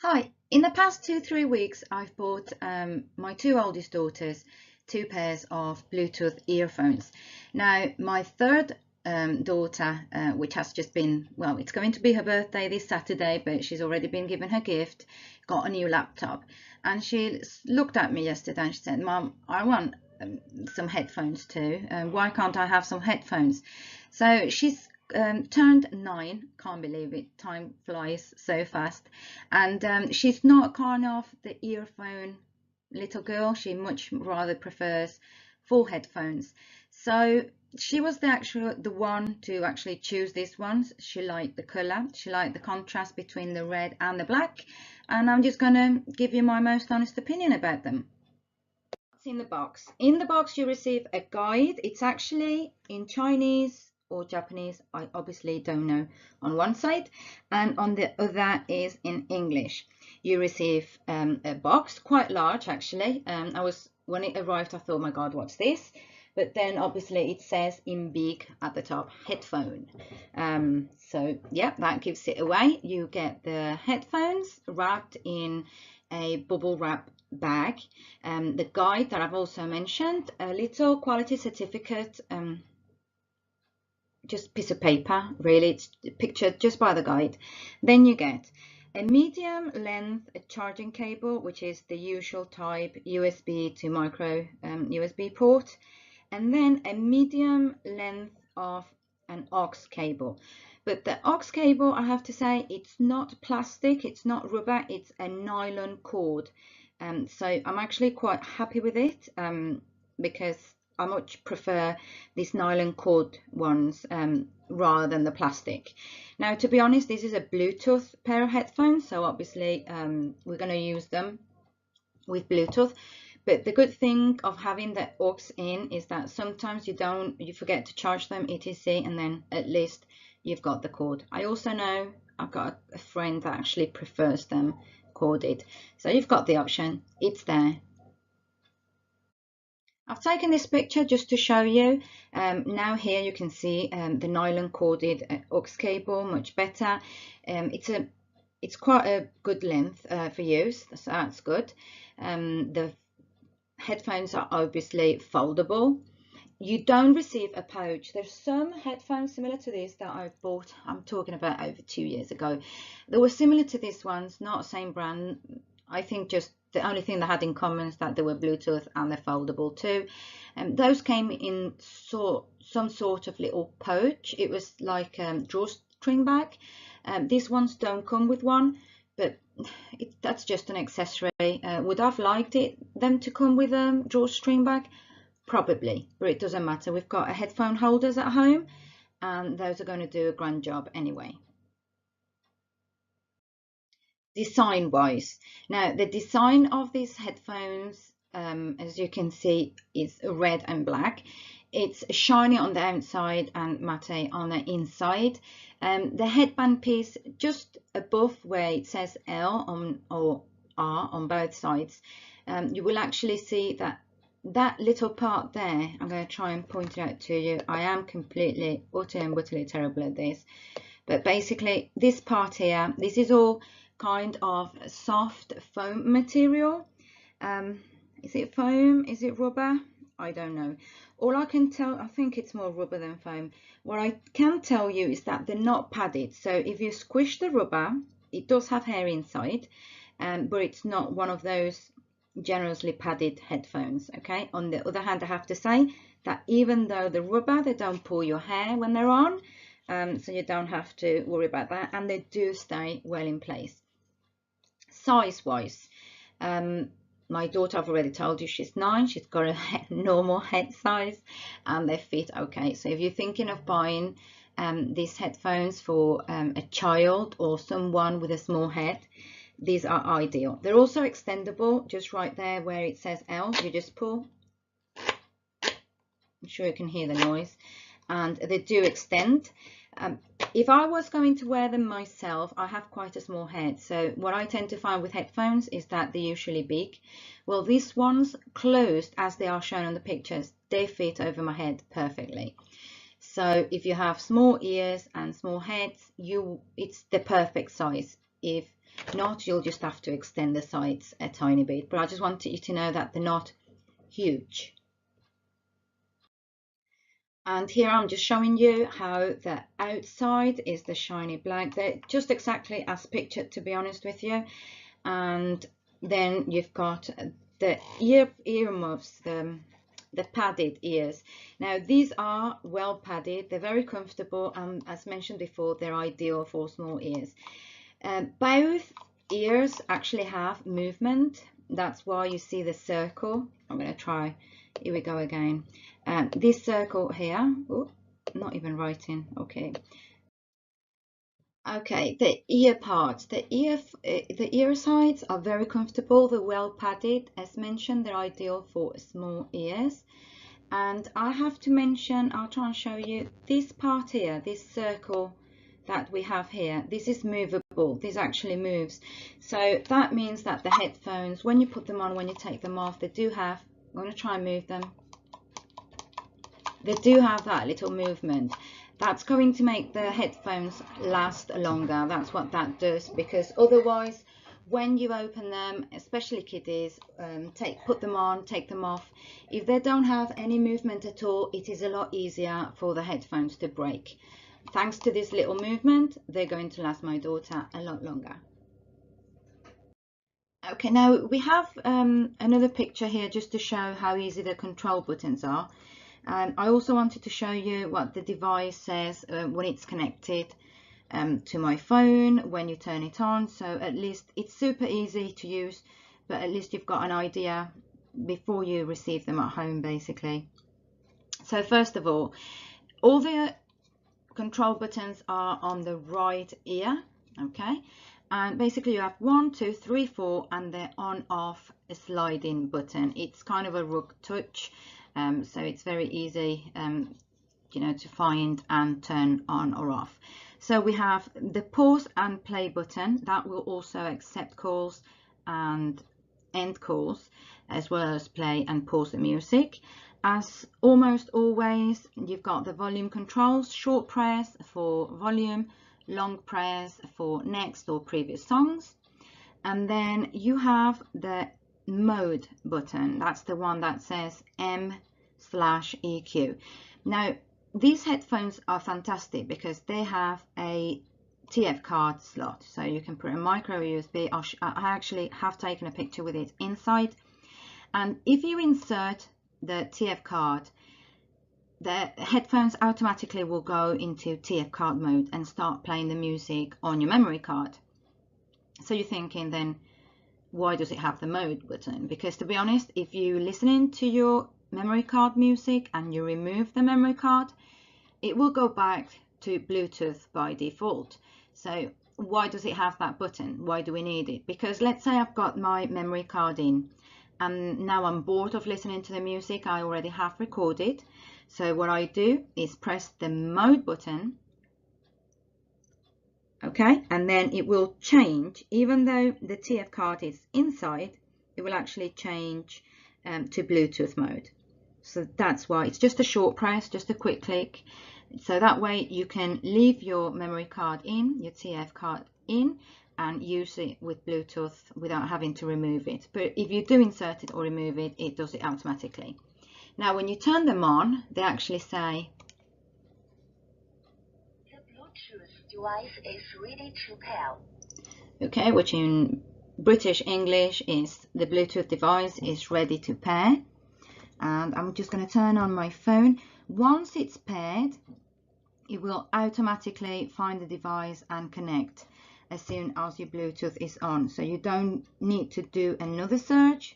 Hi, in the past 3 weeks, I've bought my two oldest daughters two pairs of Bluetooth earphones. Now, my third daughter, which has just been, well, it's going to be her birthday this Saturday, but she's already been given her gift, got a new laptop. And she looked at me yesterday and she said, Mom, I want some headphones too. Why can't I have some headphones? So she's turned 9. Can't believe it. Time flies so fast. And she's not kind of the earphone little girl. She much rather prefers full headphones. So she was the one to actually choose these ones. She liked the color. She liked the contrast between the red and the black. And I'm just gonna give you my most honest opinion about them. What's in the box? In the box you receive a guide. It's actually in Chinese or Japanese. I obviously don't know on one side, and on the other is in English. You receive a box, quite large actually. When it arrived, I thought, my God, what's this? But then obviously it says in big at the top, headphone. So yeah, that gives it away. You get the headphones wrapped in a bubble wrap bag, the guide that I've also mentioned, a little quality certificate, just piece of paper, really, it's pictured just by the guide. Then you get a medium length charging cable, which is the usual type USB to micro USB port, and then a medium length of an aux cable. But the aux cable, I have to say, it's not plastic, it's not rubber, it's a nylon cord. So I'm actually quite happy with it because I much prefer these nylon cord ones rather than the plastic. Now, to be honest, this is a Bluetooth pair of headphones, so obviously we're going to use them with Bluetooth. But the good thing of having the aux in is that sometimes you forget to charge them, etc., and then at least you've got the cord. I also know I've got a friend that actually prefers them corded, so you've got the option. It's there. I've taken this picture just to show you. Now here you can see the nylon corded aux cable much better. It's quite a good length for use, so that's good. The headphones are obviously foldable. You don't receive a pouch. There's some headphones similar to this that I bought, I'm talking about over 2 years ago. They were similar to this ones, not same brand. I think just the only thing they had in common is that they were Bluetooth and they're foldable too. And those came in some sort of little pouch. It was like a drawstring bag. These ones don't come with one, but that's just an accessory. Would I've liked them to come with a drawstring bag? Probably, but it doesn't matter. We've got headphone holders at home, and those are going to do a grand job anyway. Design wise, now the design of these headphones, as you can see, is red and black. It's shiny on the outside and matte on the inside. The headband piece just above where it says L on or R on both sides, you will actually see that little part there. I'm going to try and point it out to you. I am completely utterly terrible at this, but basically this part here, this is all kind of soft foam material. Is it foam? Is it rubber? I don't know. All I can tell, I think it's more rubber than foam. What I can tell you is that they're not padded. So if you squish the rubber, it does have hair inside, but it's not one of those generously padded headphones. Okay. On the other hand, I have to say that even though the rubber, they don't pull your hair when they're on, so you don't have to worry about that, and they do stay well in place. Size wise, my daughter, I've already told you, she's 9. She's got a normal head size and they fit okay. So if you're thinking of buying these headphones for a child or someone with a small head, these are ideal. They're also extendable, just right there where it says L, you just pull. I'm sure you can hear the noise, and they do extend. If I was going to wear them myself, I have quite a small head, so what I tend to find with headphones is that they're usually big. Well, these ones, closed as they are shown on the pictures, they fit over my head perfectly. So if you have small ears and small heads, it's the perfect size. If not, you'll just have to extend the sides a tiny bit, but I just wanted you to know that they're not huge. And here I'm just showing you how the outside is the shiny black. They're just exactly as pictured, to be honest with you. And then you've got the earmuffs, the padded ears. Now these are well padded, they're very comfortable, and as mentioned before, they're ideal for small ears. Both ears actually have movement. That's why you see the circle. I'm going to try. Here we go again. This circle here. Oh, not even writing. Okay. Okay. The ear parts. The ear sides are very comfortable. They're well padded. As mentioned, they're ideal for small ears. And I have to mention, I'll try and show you this part here. This circle that we have here, this is movable. This actually moves, so that means that the headphones, when you put them on, when you take them off, they do have, I'm going to try and move them, they do have that little movement. That's going to make the headphones last longer. That's what that does, because otherwise when you open them, especially kiddies, put them on, take them off, if they don't have any movement at all, it is a lot easier for the headphones to break. Thanks to this little movement, they're going to last my daughter a lot longer. Okay, now we have another picture here just to show how easy the control buttons are. And I also wanted to show you what the device says when it's connected to my phone, when you turn it on. So at least it's super easy to use, but at least you've got an idea before you receive them at home, basically. So first of all the control buttons are on the right ear, okay, and basically you have 1, 2, 3, 4, and the on off sliding button. It's kind of a rug touch, so it's very easy you know, to find and turn on or off. So we have the pause and play button that will also accept calls and end calls, as well as play and pause the music. As almost always, you've got the volume controls, short press for volume, long press for next or previous songs. And then you have the mode button. That's the one that says M/EQ. Now, these headphones are fantastic because they have a TF card slot. So you can put a micro USB. I actually have taken a picture with it inside. And if you insert the TF card, the headphones automatically will go into TF card mode and start playing the music on your memory card. So you're thinking then, why does it have the mode button? Because to be honest, if you're listening to your memory card music and you remove the memory card, it will go back to Bluetooth by default. So why does it have that button? Why do we need it? Because let's say I've got my memory card in and now I'm bored of listening to the music I already have recorded. So what I do is press the mode button, okay, and then it will change. Even though the TF card is inside, it will actually change to Bluetooth mode. So that's why it's just a short press, just a quick click. So that way you can leave your memory card in, your TF card in, and use it with Bluetooth without having to remove it. But if you do insert it or remove it, it does it automatically. Now when you turn them on, they actually say the Bluetooth device is ready to pair. Okay, which in British English is the Bluetooth device is ready to pair. And I'm just going to turn on my phone. Once it's paired, it will automatically find the device and connect as soon as your Bluetooth is on. So you don't need to do another search.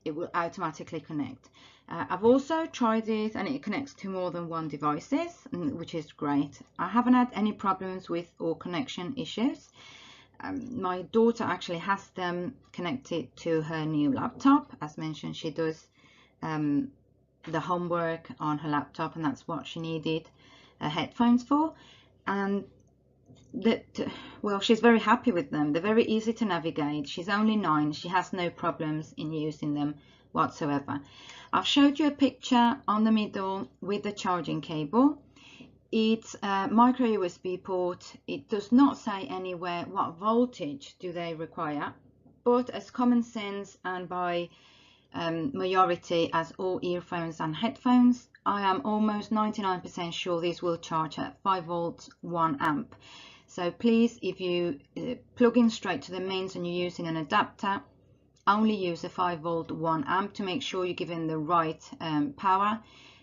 It will automatically connect. I've also tried it and it connects to more than one devices, which is great. I haven't had any problems with or connection issues. My daughter actually has them connected to her new laptop. As mentioned, she does the homework on her laptop, and that's what she needed headphones for. And well, she's very happy with them. They're very easy to navigate. She's only 9. She has no problems in using them whatsoever. I've showed you a picture on the middle with the charging cable. It's a micro USB port. It does not say anywhere what voltage do they require, but as common sense and by majority as all earphones and headphones, I am almost 99% sure this will charge at 5 volts 1 amp. So please, if you plug in straight to the mains and you're using an adapter, only use a 5 volt 1 amp to make sure you're giving the right power.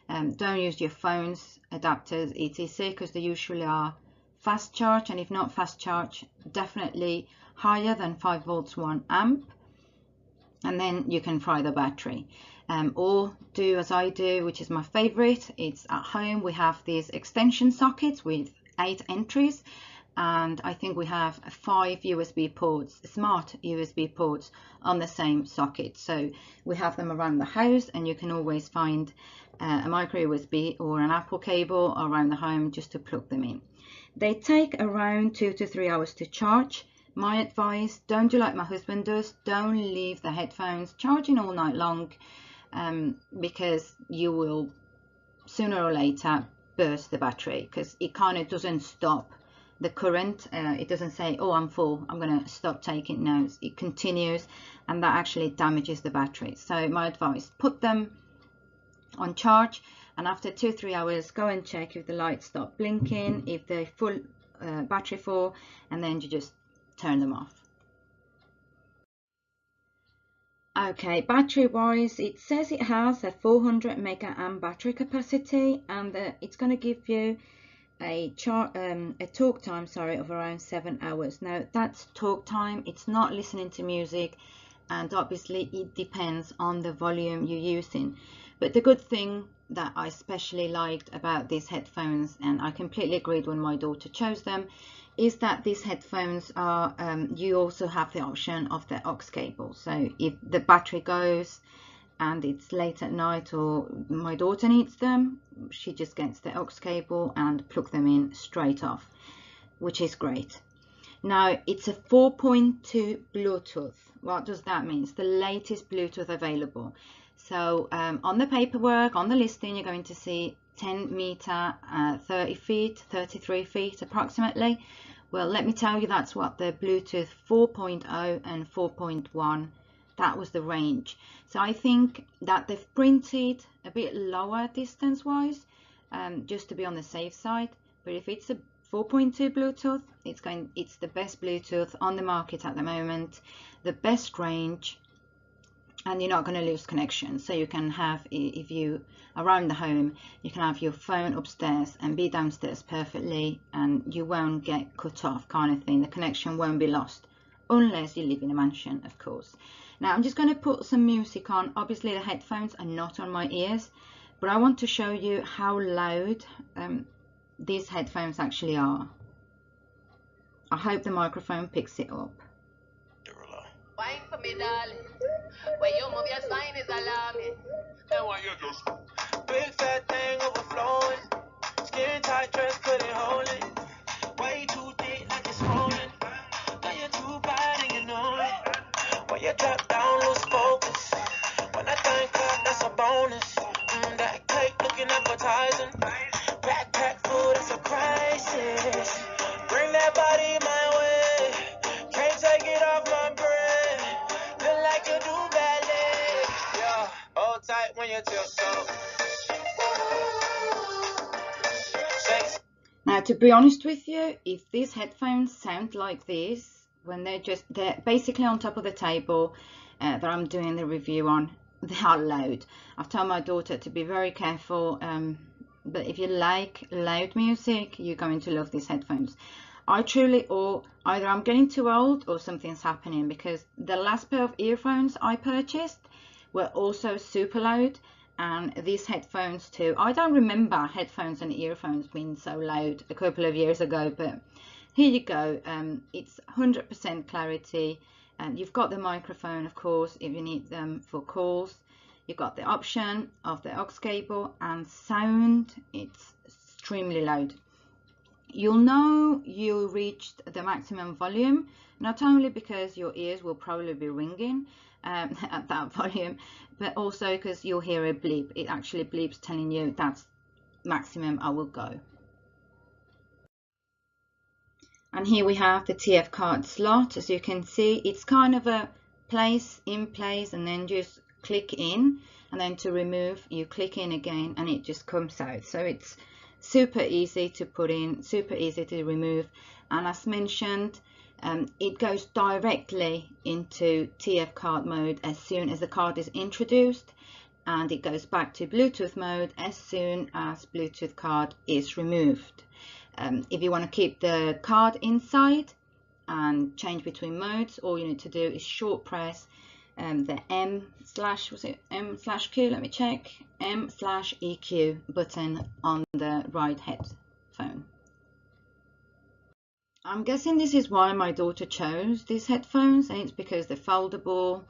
Don't use your phone's adapters etc, because they usually are fast charge, and if not fast charge, definitely higher than 5 volts 1 amp, and then you can fry the battery. Or do as I do, which is my favorite. It's at home we have these extension sockets with 8 entries, and I think we have 5 USB ports, smart USB ports on the same socket. So we have them around the house, and you can always find a micro USB or an Apple cable around the home just to plug them in. They take around 2 to 3 hours to charge. My advice, don't do like my husband does, don't leave the headphones charging all night long, because you will sooner or later burst the battery, because it kind of doesn't stop the current. It doesn't say, oh, I'm full, I'm going to stop taking notes. It continues, and that actually damages the battery. So my advice, put them on charge, and after 2-3 hours go and check if the lights stop blinking, if they're full battery full, and then you just turn them off. Okay, battery wise, it says it has a 400 mega amp battery capacity, and it's going to give you a talk time, of around 7 hours. Now that's talk time, it's not listening to music, and obviously it depends on the volume you're using. But the good thing that I especially liked about these headphones, and I completely agreed when my daughter chose them, is that these headphones are you also have the option of the aux cable. So if the battery goes and it's late at night or my daughter needs them, she just gets the aux cable and plug them in straight off, which is great. Now it's a 4.2 Bluetooth. What does that mean? It's the latest Bluetooth available. So on the paperwork, on the listing, you're going to see 10 meter, 30 feet, 33 feet approximately. Well, let me tell you, that's what the Bluetooth 4.0 and 4.1, that was the range. So I think that they've printed a bit lower distance wise, just to be on the safe side. But if it's a 4.2 Bluetooth, it's the best Bluetooth on the market at the moment, the best range, and you're not going to lose connection. So you can have, if you around the home, you can have your phone upstairs and be downstairs perfectly, and you won't get cut off, kind of thing. The connection won't be lost, unless you live in a mansion, of course. Now I'm just going to put some music on. Obviously the headphones are not on my ears, but I want to show you how loud these headphones actually are. I hope the microphone picks it up. Wine for me, darling. When you move your spine is alarming. And when you just big fat thing overflowing, skin tight dress couldn't hold it. Way too thick like it's swollen. Now you're too bad and you know it. When you drop down, lose focus. When I think up, that's a bonus. That cake looking appetizing. Backpack food, it's a crisis. Bring that body my way. Can't take it off my brain. Feel like you do ballet. Yeah, hold tight when you tiptoe. Now, to be honest with you, if these headphones sound like this, when they're basically on top of the table that I'm doing the review on, they are loud. I've told my daughter to be very careful, but if you like loud music, you're going to love these headphones. I truly, or either I'm getting too old or something's happening, because the last pair of earphones I purchased were also super loud, and these headphones too. I don't remember headphones and earphones being so loud a couple of years ago, but here you go. It's 100% clarity, and you've got the microphone, of course, if you need them for calls. You've got the option of the aux cable, and sound, it's extremely loud. You'll know you reached the maximum volume, not only because your ears will probably be ringing at that volume, but also because you'll hear a bleep. It actually bleeps telling you that's maximum I will go. And here we have the TF card slot. As you can see, it's kind of a place in place, and then just click in, and then to remove you click in again and it just comes out. So it's super easy to put in, super easy to remove, and as mentioned, it goes directly into TF card mode as soon as the card is introduced, and it goes back to Bluetooth mode as soon as Bluetooth card is removed. If you want to keep the card inside and change between modes, all you need to do is short press the M/Q, let me check, M/EQ button on the right headphone. I'm guessing this is why my daughter chose these headphones, and it's because they're foldable,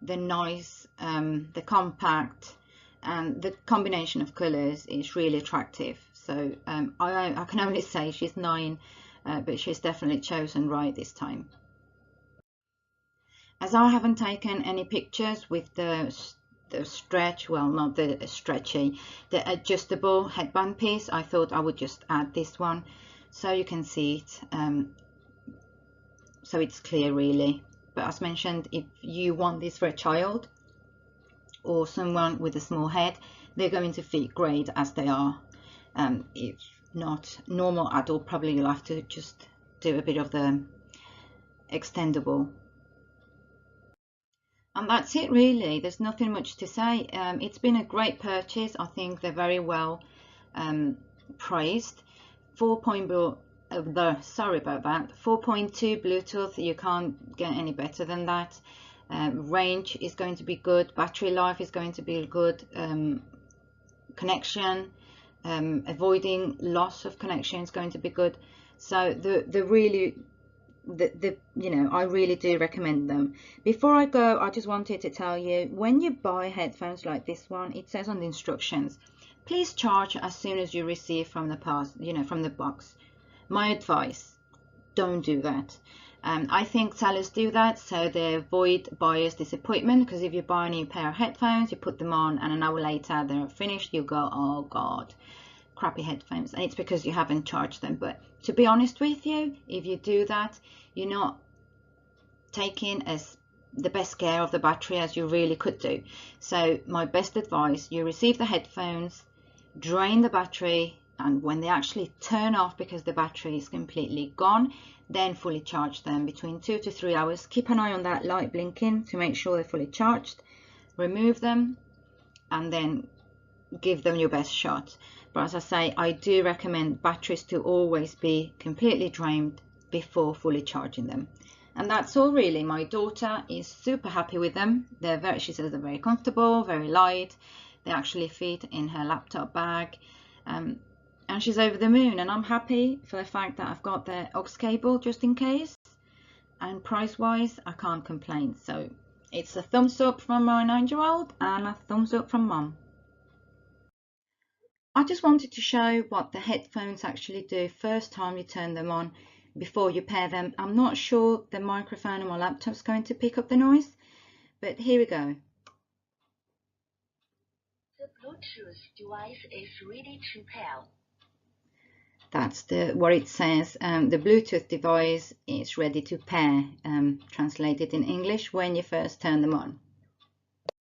they're nice, they're compact, and the combination of colors is really attractive. So I can only say she's 9, but she's definitely chosen right this time. As I haven't taken any pictures with the stretch, well, not the stretchy, the adjustable headband piece, I thought I would just add this one so you can see it, so it's clear really. But as mentioned, if you want this for a child or someone with a small head, they're going to fit great as they are. If not normal adult, probably you'll have to just do a bit of the extendable. And that's it really, there's nothing much to say. It's been a great purchase. I think they're very well priced. 4.2 Bluetooth, you can't get any better than that. Range is going to be good, battery life is going to be good, connection, avoiding loss of connection is going to be good. So I really do recommend them. Before I go, I just wanted to tell you, when you buy headphones like this one, it says on the instructions, please charge as soon as you receive from the box. My advice, don't do that. I think sellers do that so they avoid buyer's disappointment, because if you buy a new pair of headphones, you put them on and an hour later they're finished, you go, oh god, crappy headphones, and it's because you haven't charged them. But to be honest with you, if you do that, you're not taking the best care of the battery as you really could do. So my best advice, you receive the headphones, drain the battery, and when they actually turn off because the battery is completely gone, then fully charge them between 2 to 3 hours. Keep an eye on that light blinking to make sure they're fully charged. Remove them and then give them your best shot. But as I say, I do recommend batteries to always be completely drained before fully charging them. And that's all really. My daughter is super happy with them. She says they're very comfortable, very light. They actually fit in her laptop bag. And she's over the moon, and I'm happy for the fact that I've got the aux cable just in case, and price wise I can't complain. So it's a thumbs up from my 9-year-old and a thumbs up from mum. I just wanted to show what the headphones actually do first time you turn them on before you pair them. I'm not sure the microphone on my laptop is going to pick up the noise, but here we go. The Bluetooth device is ready to pair. That's what it says. The Bluetooth device is ready to pair, translated in English, when you first turn them on.